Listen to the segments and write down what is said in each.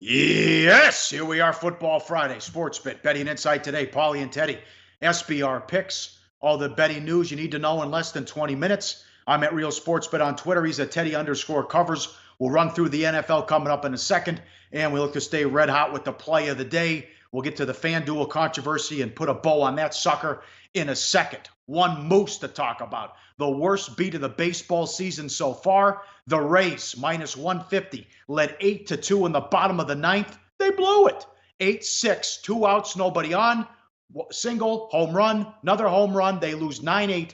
Yes, here we are, Football Friday, Sportsbit, Betting Insight today, Pauly and Teddy, SBR picks, all the betting news you need to know in less than 20 minutes. I'm at Real Sportsbet on Twitter. He's at Teddy_covers. We'll run through the NFL coming up in a second, and we look to stay red hot with the play of the day. We'll get to the FanDuel controversy and put a bow on that sucker in a second. One moose to talk about. The worst beat of the baseball season so far. The Rays, minus 150, led 8-2 in the bottom of the ninth. They blew it. 8-6, 2 outs, nobody on. Single, home run, another home run. They lose 9-8.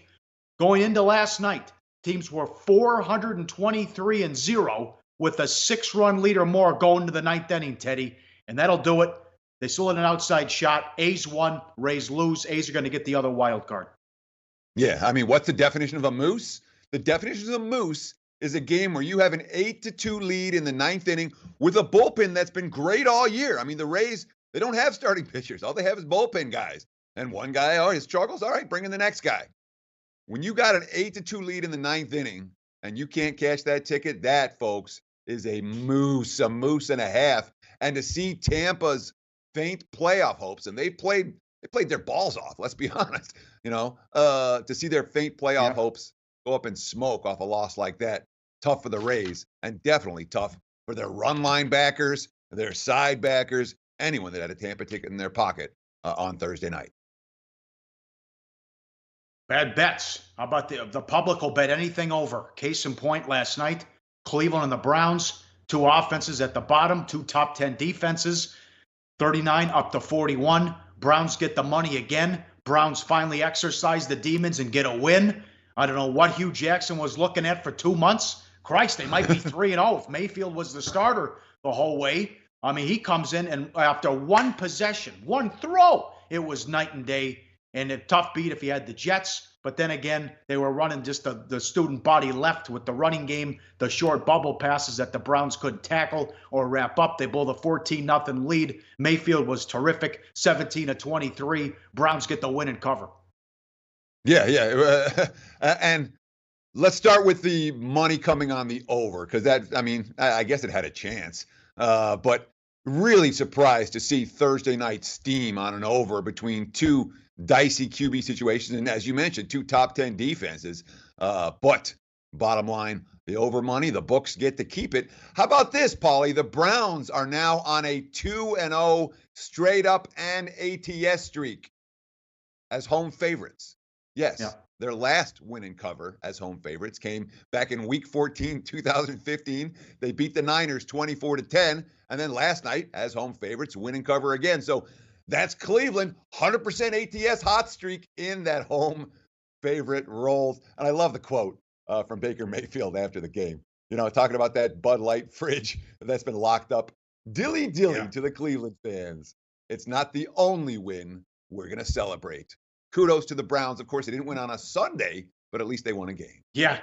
Going into last night, teams were 423-0 with a 6-run lead or more going to the ninth inning, Teddy. And that'll do it. They still had an outside shot. A's won, Rays lose. A's are going to get the other wild card. Yeah, I mean, what's the definition of a moose? The definition of a moose is a game where you have an 8-2 lead in the ninth inning with a bullpen that's been great all year. I mean, the Rays, they don't have starting pitchers. All they have is bullpen guys. And one guy, oh, he struggles. All right, bring in the next guy. When you got an 8-2 lead in the ninth inning and you can't cash that ticket, that, folks, is a moose and a half. And to see Tampa's faint playoff hopes, and they played their balls off, let's be honest, to see their faint playoff hopes go up in smoke off a loss like that, tough for the Rays, and definitely tough for their run line backers, their side backers, anyone that had a Tampa ticket in their pocket on Thursday night. Bad bets. How about the public will bet anything over? Case in point last night, Cleveland and the Browns, 2 offenses at the bottom, 2 top 10 defenses, 39 up to 41. Browns get the money again. Browns finally exercise the demons and get a win. I don't know what Hugh Jackson was looking at for 2 months. Christ, they might be 3-0 if Mayfield was the starter the whole way. I mean, he comes in, and after one possession, one throw, it was night and day. And a tough beat if he had the Jets. But then again, they were running just the student body left with the running game, the short bubble passes that the Browns couldn't tackle or wrap up. They blew the 14-0 lead. Mayfield was terrific, 17-23. Browns get the win and cover. Yeah. And let's start with the money coming on the over, because I guess it had a chance. But really surprised to see Thursday night steam on an over between 2 dicey QB situations, and as you mentioned, 2 top 10 defenses. But bottom line, the over money, the books get to keep it. How about this, Pauly? The Browns are now on a 2-0 straight up and ATS streak as home favorites. Yes, Their last win and cover as home favorites came back in Week 14, 2015. They beat the Niners 24-10, and then last night as home favorites, win and cover again. So that's Cleveland, 100% ATS hot streak in that home favorite role. And I love the quote from Baker Mayfield after the game, talking about that Bud Light fridge that's been locked up. Dilly to the Cleveland fans. It's not the only win we're going to celebrate. Kudos to the Browns. Of course, they didn't win on a Sunday, but at least they won a game. Yeah,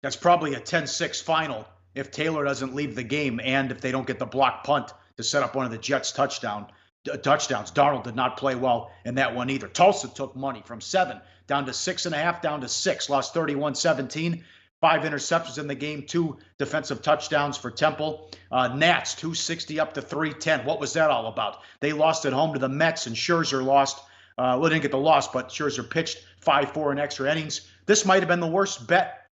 that's probably a 10-6 final if Taylor doesn't leave the game and if they don't get the block punt to set up one of the Jets' touchdowns. Darnold did not play well in that one either. Tulsa took money from 7 down to 6.5, down to 6, lost 31-17. 5 interceptions in the game, 2 defensive touchdowns for Temple. Nats, 260 up to 310. What was that all about? They lost at home to the Mets, and Scherzer lost. They didn't get the loss, but Scherzer pitched 5-4 in extra innings. This might have been the worst bet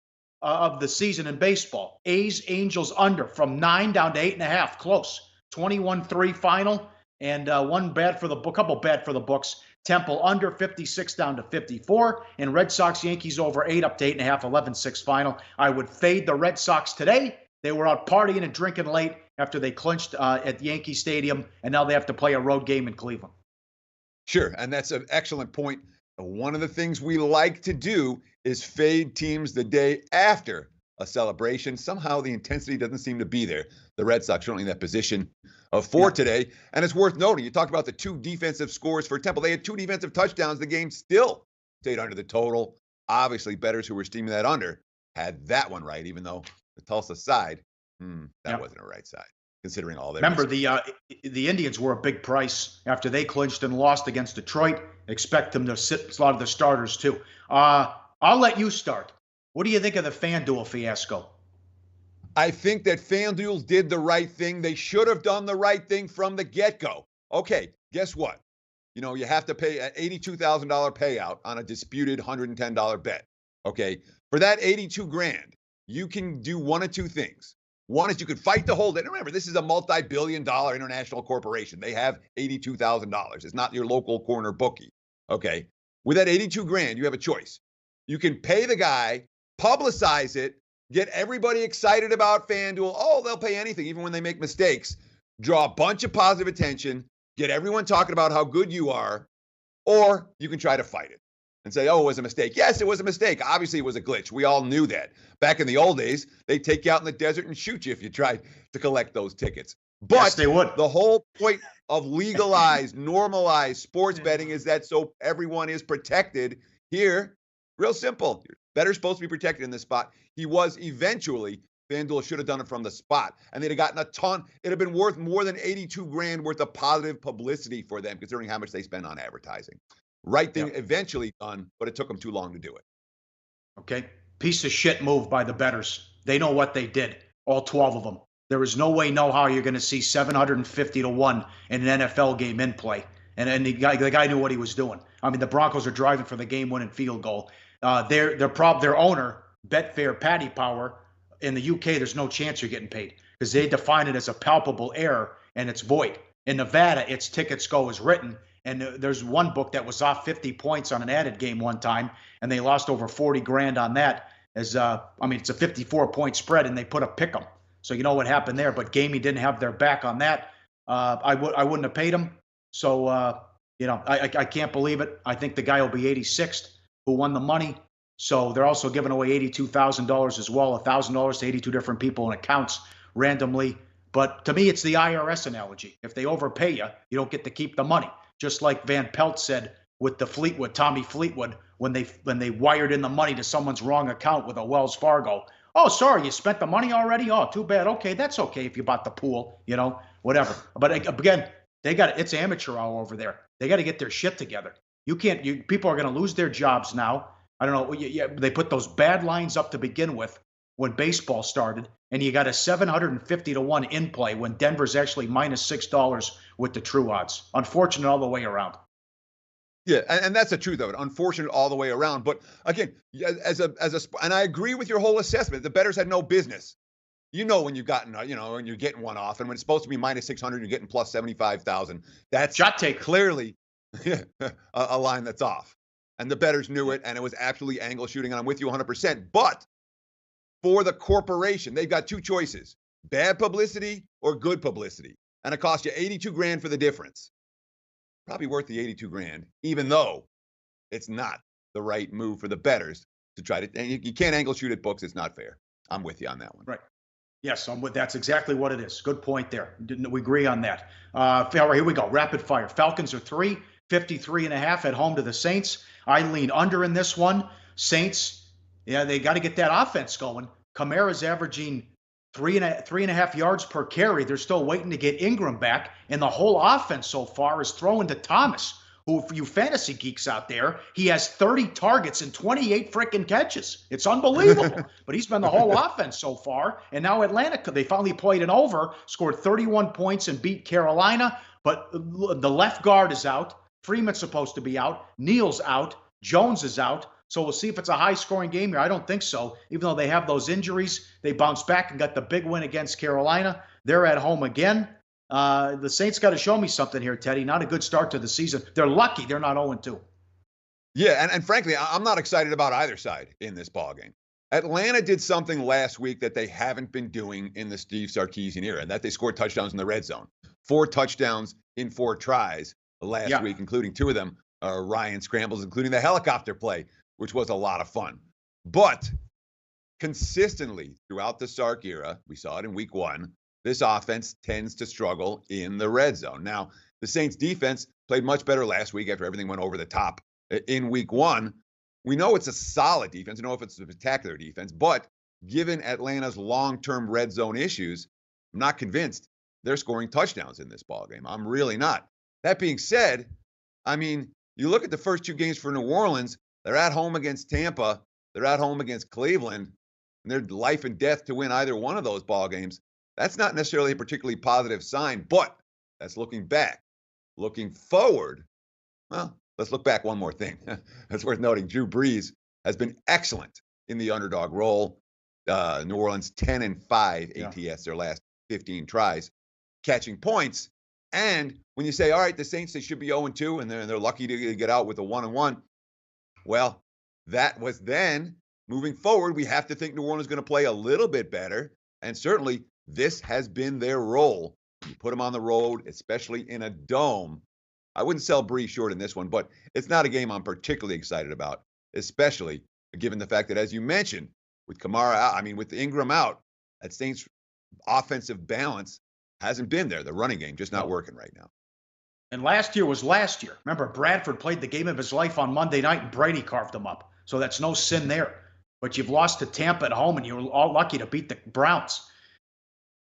of the season in baseball. A's, Angels under from 9 down to 8.5, close. 21-3 final. And couple bad for the books. Temple under 56 down to 54. And Red Sox, Yankees over 8 up to 8.5, 11-6 final. I would fade the Red Sox today. They were out partying and drinking late after they clinched at Yankee Stadium. And now they have to play a road game in Cleveland. Sure. And that's an excellent point. One of the things we like to do is fade teams the day after a celebration. Somehow the intensity doesn't seem to be there. The Red Sox certainly in that position for today. And it's worth noting, you talked about the 2 defensive scores for Temple. They had 2 defensive touchdowns. The game still stayed under the total. Obviously, bettors who were steaming that under had that one right, even though the Tulsa side, that wasn't a right side, considering all their Remember, the Indians were a big price after they clinched and lost against Detroit. Expect them to sit a lot of the starters, too. I'll let you start. What do you think of the FanDuel fiasco? I think that FanDuel did the right thing. They should have done the right thing from the get-go. Okay, guess what? You have to pay an $82,000 payout on a disputed $110 bet. Okay, for that 82 grand, you can do one of two things. One is you could fight to hold it. And remember, this is a multi-billion-dollar international corporation. They have $82,000. It's not your local corner bookie. Okay, with that 82 grand, you have a choice. You can pay the guy, publicize it, get everybody excited about FanDuel. Oh, they'll pay anything, even when they make mistakes. Draw a bunch of positive attention, get everyone talking about how good you are, or you can try to fight it and say, oh, it was a mistake. Yes, it was a mistake. Obviously, it was a glitch. We all knew that. Back in the old days, they'd take you out in the desert and shoot you if you tried to collect those tickets. But yes, they would. The whole point of legalized, normalized sports betting is that so everyone is protected. Here, real simple. Bettor's supposed to be protected in this spot. He was eventually. FanDuel should have done it from the spot, and they'd have gotten a ton. It'd have been worth more than 82 grand worth of positive publicity for them, considering how much they spend on advertising. Right thing eventually done, but it took them too long to do it. Okay. Piece of shit move by the bettors. They know what they did, all 12 of them. There is no way, no how you're going to see 750 to 1 in an NFL game in play. And the guy knew what he was doing. I mean, the Broncos are driving for the game-winning field goal. Their owner, Betfair Paddy Power, in the UK, there's no chance you're getting paid because they define it as a palpable error and it's void. In Nevada, it's tickets go as written. And there's one book that was off 50 points on an added game one time, and they lost over 40 grand on that. It's a 54-point spread, and they put a pick 'em. So you know what happened there. But Gamey didn't have their back on that. I wouldn't have paid him. So I can't believe it. I think the guy will be 86th who won the money. So they're also giving away $82,000 as well, $1,000 to 82 different people in accounts randomly. But to me, it's the IRS analogy. If they overpay you, you don't get to keep the money. Just like Van Pelt said with Tommy Fleetwood, when they wired in the money to someone's wrong account with a Wells Fargo. Oh, sorry, you spent the money already? Oh, too bad. Okay, that's okay if you bought the pool, whatever. But again, it's amateur all over there. They got to get their shit together. People are going to lose their jobs now. I don't know. They put those bad lines up to begin with when baseball started, and you got a 750 to 1 in play when Denver's actually minus $6 with the true odds. Unfortunate all the way around. Yeah, and that's the truth of it. Unfortunate all the way around. But again, and I agree with your whole assessment. The bettors had no business. When you've gotten, when you're getting one off, and when it's supposed to be minus 600, you're getting plus 75,000. That's shot take clearly a line that's off. And the bettors knew it, and it was absolutely angle shooting. And I'm with you 100%. But for the corporation, they've got two choices: bad publicity or good publicity. And it costs you 82 grand for the difference. Probably worth the 82 grand, even though it's not the right move for the bettors to try to. And you can't angle shoot at books. It's not fair. I'm with you on that one. Right. Yes, that's exactly what it is. Good point there. We agree on that. All right, here we go. Rapid fire. Falcons are 53.5 at home to the Saints. I lean under in this one. Saints, they got to get that offense going. Kamara's averaging 3.5 yards per carry. They're still waiting to get Ingram back, and the whole offense so far is throwing to Thomas, who, for you fantasy geeks out there, he has 30 targets and 28 freaking catches. It's unbelievable. But he's been the whole offense so far. And now Atlanta, they finally played it over, scored 31 points and beat Carolina. But the left guard is out. Freeman's supposed to be out. Neal's out. Jones is out. So we'll see if it's a high-scoring game here. I don't think so. Even though they have those injuries, they bounced back and got the big win against Carolina. They're at home again. The Saints got to show me something here, Teddy. Not a good start to the season. They're lucky they're not 0-2. Yeah, and frankly, I'm not excited about either side in this ballgame. Atlanta did something last week that they haven't been doing in the Steve Sarkisian era, and that they scored touchdowns in the red zone. 4 touchdowns in 4 tries last week, including 2 of them Ryan scrambles, including the helicopter play, which was a lot of fun. But consistently throughout the Sark era, we saw it in week 1, this offense tends to struggle in the red zone. Now, the Saints defense played much better last week after everything went over the top in week 1. We know it's a solid defense. I don't know if it's a spectacular defense, but given Atlanta's long-term red zone issues, I'm not convinced they're scoring touchdowns in this ballgame. I'm really not. That being said, I mean, you look at the first 2 games for New Orleans, they're at home against Tampa, they're at home against Cleveland. and they're life and death to win either one of those ball games, that's not necessarily a particularly positive sign, but that's looking back. Looking forward, well, let's look back one more thing. That's worth noting. Drew Brees has been excellent in the underdog role. New Orleans 10-5 Yeah. ATS their last 15 tries, catching points. And when you say, all right, the Saints, they should be 0-2, and they're lucky to get out with a 1-1. Well, that was then. Moving forward, we have to think New Orleans is going to play a little bit better. And certainly, this has been their role. You put them on the road, especially in a dome. I wouldn't sell Brees short in this one, but it's not a game I'm particularly excited about, especially given the fact that, as you mentioned, with Kamara out, with Ingram out, that Saints offensive balance hasn't been there. The running game just not working right now. And last year was last year. Remember, Bradford played the game of his life on Monday night, and Brady carved him up. So that's no sin there. But you've lost to Tampa at home, and you were all lucky to beat the Browns.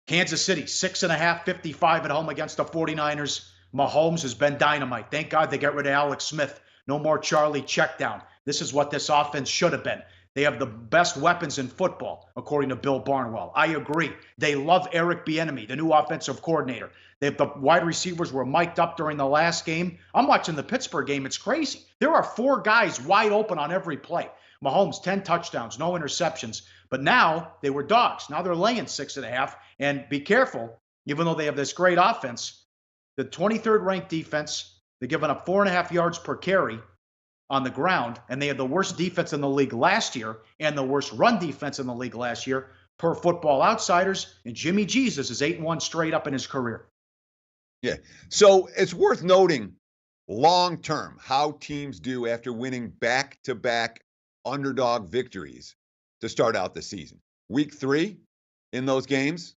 Kansas City, 6.5, 55 at home against the 49ers. Mahomes has been dynamite. Thank God they got rid of Alex Smith. No more Charlie checkdown. This is what this offense should have been. They have the best weapons in football, according to Bill Barnwell. I agree. They love Eric Bieniemy, the new offensive coordinator. The wide receivers were mic'd up during the last game. I'm watching the Pittsburgh game. It's crazy. There are 4 guys wide open on every play. Mahomes, 10 touchdowns, no interceptions. But now they were dogs. Now they're laying 6.5. And be careful, even though they have this great offense, the 23rd ranked defense, they're giving up 4.5 yards per carry on the ground, and they had the worst defense in the league last year and the worst run defense in the league last year per Football Outsiders, and Jimmy Jesus is 8-1 straight up in his career. Yeah. So it's worth noting long term how teams do after winning back-to-back underdog victories to start out the season. Week 3 in those games,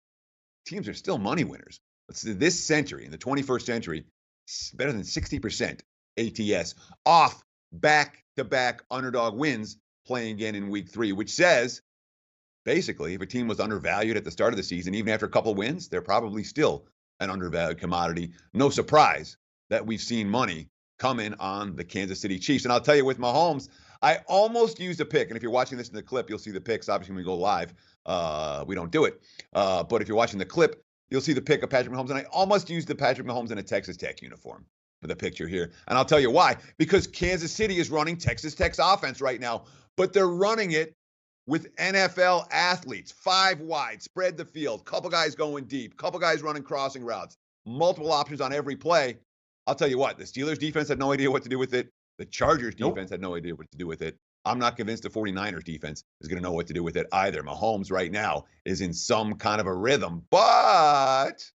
teams are still money winners. This century, in the 21st century, better than 60% ATS off back-to-back underdog wins playing again in week 3, which says basically if a team was undervalued at the start of the season, even after a couple of wins, they're probably still an undervalued commodity. No surprise that we've seen money come in on the Kansas City Chiefs. And I'll tell you, with Mahomes, I almost used a pick. And if you're watching this in the clip, you'll see the picks. Obviously, when we go live, we don't do it. But if you're watching the clip, you'll see the pick of Patrick Mahomes. And I almost used the Patrick Mahomes in a Texas Tech uniform for the picture here. And I'll tell you why. Because Kansas City is running Texas Tech's offense right now, but they're running it with NFL athletes, 5 wide, spread the field, couple guys going deep, couple guys running crossing routes, multiple options on every play. I'll tell you what, the Steelers defense had no idea what to do with it. The Chargers defense had no idea what to do with it. I'm not convinced the 49ers defense is going to know what to do with it either. Mahomes right now is in some kind of a rhythm, but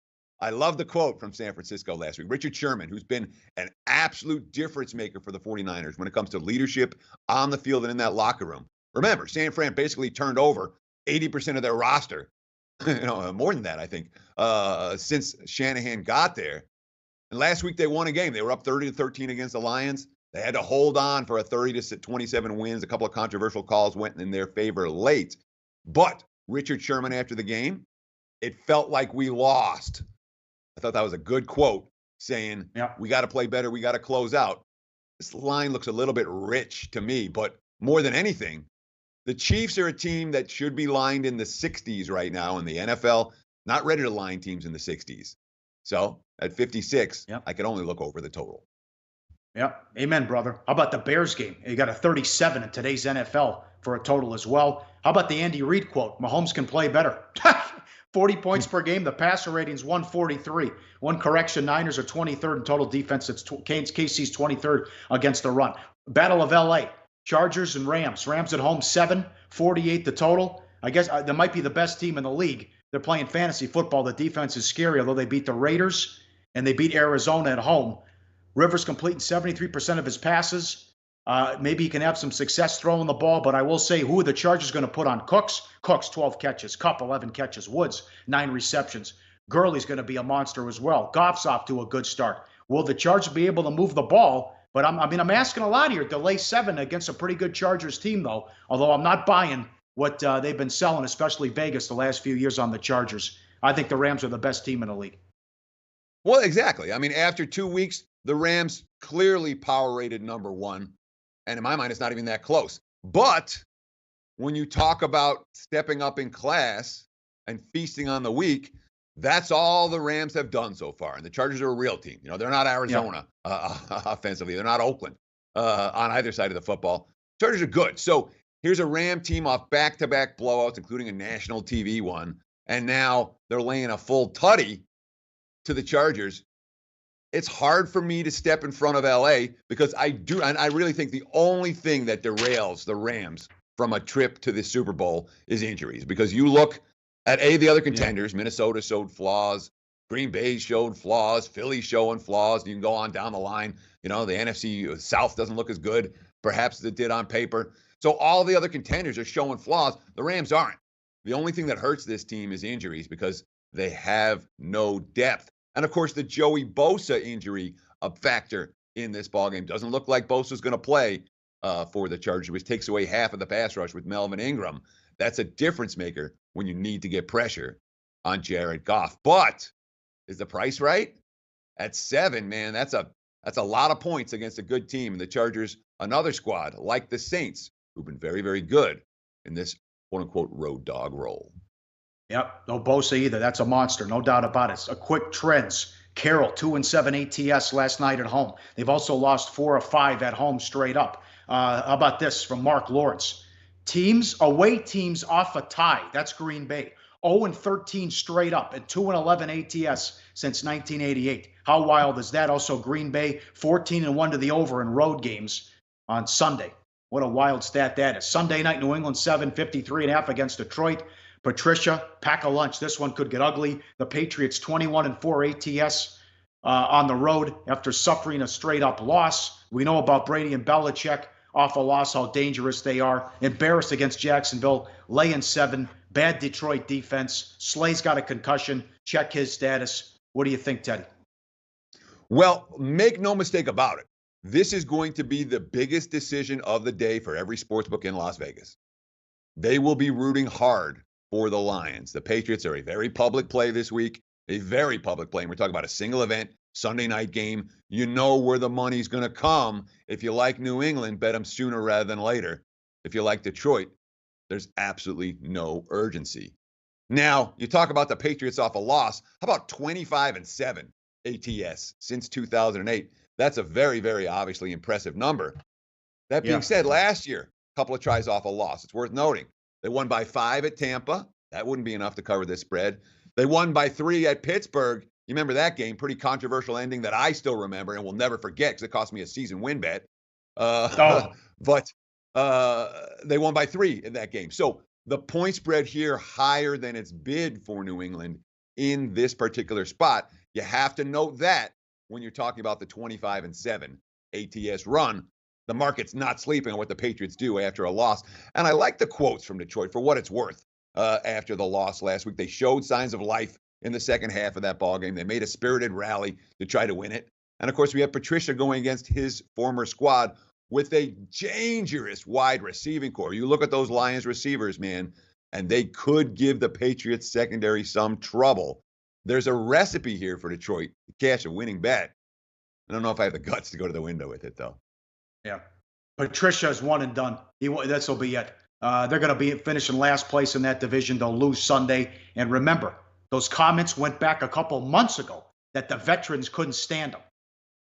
I love the quote from San Francisco last week. Richard Sherman, who's been an absolute difference maker for the 49ers when it comes to leadership on the field and in that locker room. Remember, San Fran basically turned over 80% of their roster, more than that, I think, since Shanahan got there. And last week they won a game. They were up 30-13 against the Lions. They had to hold on for a 30-27 wins. A couple of controversial calls went in their favor late. But Richard Sherman, after the game, it felt like we lost. I thought that was a good quote, saying, we got to play better. We got to close out. This line looks a little bit rich to me, but more than anything, the Chiefs are a team that should be lined in the 60s right now, and the NFL not ready to line teams in the 60s. So at 56, I can only look over the total. Yep. Amen, brother. How about the Bears game? You got a 37 in today's NFL for a total as well. How about the Andy Reid quote? Mahomes can play better. 40 points per game. The passer rating's 143. One correction, Niners are 23rd in total defense. It's KC's 23rd against the run. Battle of L.A., Chargers and Rams. Rams at home, 7-48 the total. I guess they might be the best team in the league. They're playing fantasy football. The defense is scary, although they beat the Raiders and they beat Arizona at home. Rivers completing 73% of his passes. Maybe he can have some success throwing the ball, but I will say, who are the Chargers going to put on Cooks? Cooks, 12 catches. Kupp, 11 catches. Woods, 9 receptions. Gurley's going to be a monster as well. Goff's off to a good start. Will the Chargers be able to move the ball? But I'm asking a lot here. Delay 7 against a pretty good Chargers team, though, although I'm not buying what they've been selling, especially Vegas, the last few years on the Chargers. I think the Rams are the best team in the league. Well, exactly. After 2 weeks, the Rams clearly power rated number 1. And in my mind, it's not even that close. But when you talk about stepping up in class and feasting on the weak, that's all the Rams have done so far. And the Chargers are a real team. You know, they're not Yeah. Arizona offensively. They're not Oakland on either side of the football. Chargers are good. So here's a Ram team off back-to-back blowouts, including a national TV one. And now they're laying a full tutty to the Chargers. It's hard for me to step in front of LA because I really think the only thing that derails the Rams from a trip to the Super Bowl is injuries. Because you look at the other contenders, Minnesota showed flaws, Green Bay showed flaws, Philly showing flaws. You can go on down the line. You know, the NFC South doesn't look as good, perhaps, as it did on paper. So all the other contenders are showing flaws. The Rams aren't. The only thing that hurts this team is injuries because they have no depth. And of course, the Joey Bosa injury, a factor in this ballgame. Doesn't look like Bosa's going to play for the Chargers, which takes away half of the pass rush with Melvin Ingram. That's a difference maker when you need to get pressure on Jared Goff. But is the price right? At 7, man, that's a lot of points against a good team. And the Chargers, another squad like the Saints, who've been very, very good in this quote-unquote road dog role. Yep, no Bosa either. That's a monster, no doubt about it. A quick trends. Carroll, 2-7 ATS last night at home. They've also lost 4 of 5 at home straight up. How about this from Mark Lawrence? Away teams off a tie. That's Green Bay. 0-13 straight up and 2-11 ATS since 1988. How wild is that? Also, Green Bay 14-1 to the over in road games on Sunday. What a wild stat that is. Sunday night, New England 7-53.5 against Detroit. Patricia, pack a lunch. This one could get ugly. The Patriots 21-4 ATS on the road after suffering a straight-up loss. We know about Brady and Belichick off a loss, how dangerous they are. Embarrassed against Jacksonville, laying 7. Bad Detroit defense. Slay's got a concussion. Check his status. What do you think, Teddy? Well, make no mistake about it. This is going to be the biggest decision of the day for every sportsbook in Las Vegas. They will be rooting hard for the Lions. The Patriots are a very public play this week, a very public play. And we're talking about a single event, Sunday night game. You know where the money's going to come. If you like New England, bet them sooner rather than later. If you like Detroit, there's absolutely no urgency. Now, you talk about the Patriots off a loss. How about 25-7 ATS since 2008? That's a very, very obviously impressive number. That being said, last year, a couple of tries off a loss. It's worth noting. They won by 5 at Tampa. That wouldn't be enough to cover this spread. They won by 3 at Pittsburgh. You remember that game? Pretty controversial ending that I still remember and will never forget because it cost me a season win bet. But they won by 3 in that game. So the point spread here higher than its bid for New England in this particular spot. You have to note that when you're talking about the 25-7 ATS run. The market's not sleeping on what the Patriots do after a loss. And I like the quotes from Detroit for what it's worth after the loss last week. They showed signs of life in the second half of that ballgame. They made a spirited rally to try to win it. And, of course, we have Patricia going against his former squad with a dangerous wide receiving core. You look at those Lions receivers, man, and they could give the Patriots secondary some trouble. There's a recipe here for Detroit to cash a winning bet. I don't know if I have the guts to go to the window with it, though. Yeah. Patricia's one and done. This will be it. They're going to be finishing last place in that division. They'll lose Sunday. And remember, those comments went back a couple months ago that the veterans couldn't stand them.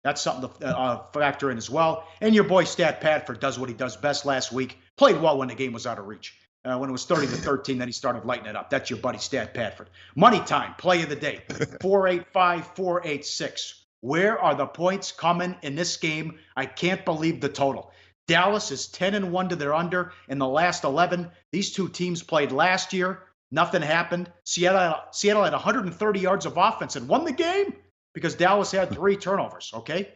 That's something to factor in as well. And your boy Stat Padford does what he does best last week. Played well when the game was out of reach. When it was 30-13, then he started lighting it up. That's your buddy Stat Padford. Money time, play of the day. 485-486. Where are the points coming in this game? I can't believe the total. Dallas is 10-1 to their under in the last 11. These two teams played last year. Nothing happened. Seattle had 130 yards of offense and won the game because Dallas had 3 turnovers, okay?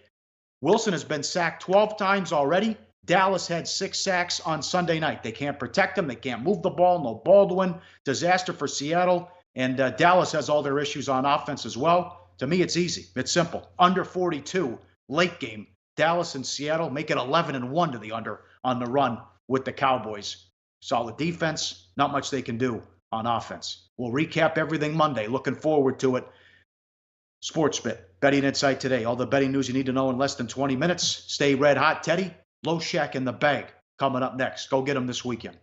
Wilson has been sacked 12 times already. Dallas had 6 sacks on Sunday night. They can't protect him. They can't move the ball. No Baldwin. Disaster for Seattle. And Dallas has all their issues on offense as well. To me, it's easy. It's simple. Under 42, late game. Dallas and Seattle make it 11-1 to the under on the run with the Cowboys. Solid defense. Not much they can do on offense. We'll recap everything Monday. Looking forward to it. Sportsbook, betting insight today. All the betting news you need to know in less than 20 minutes. Stay red hot, Teddy. Low Shack in the bag coming up next. Go get them this weekend.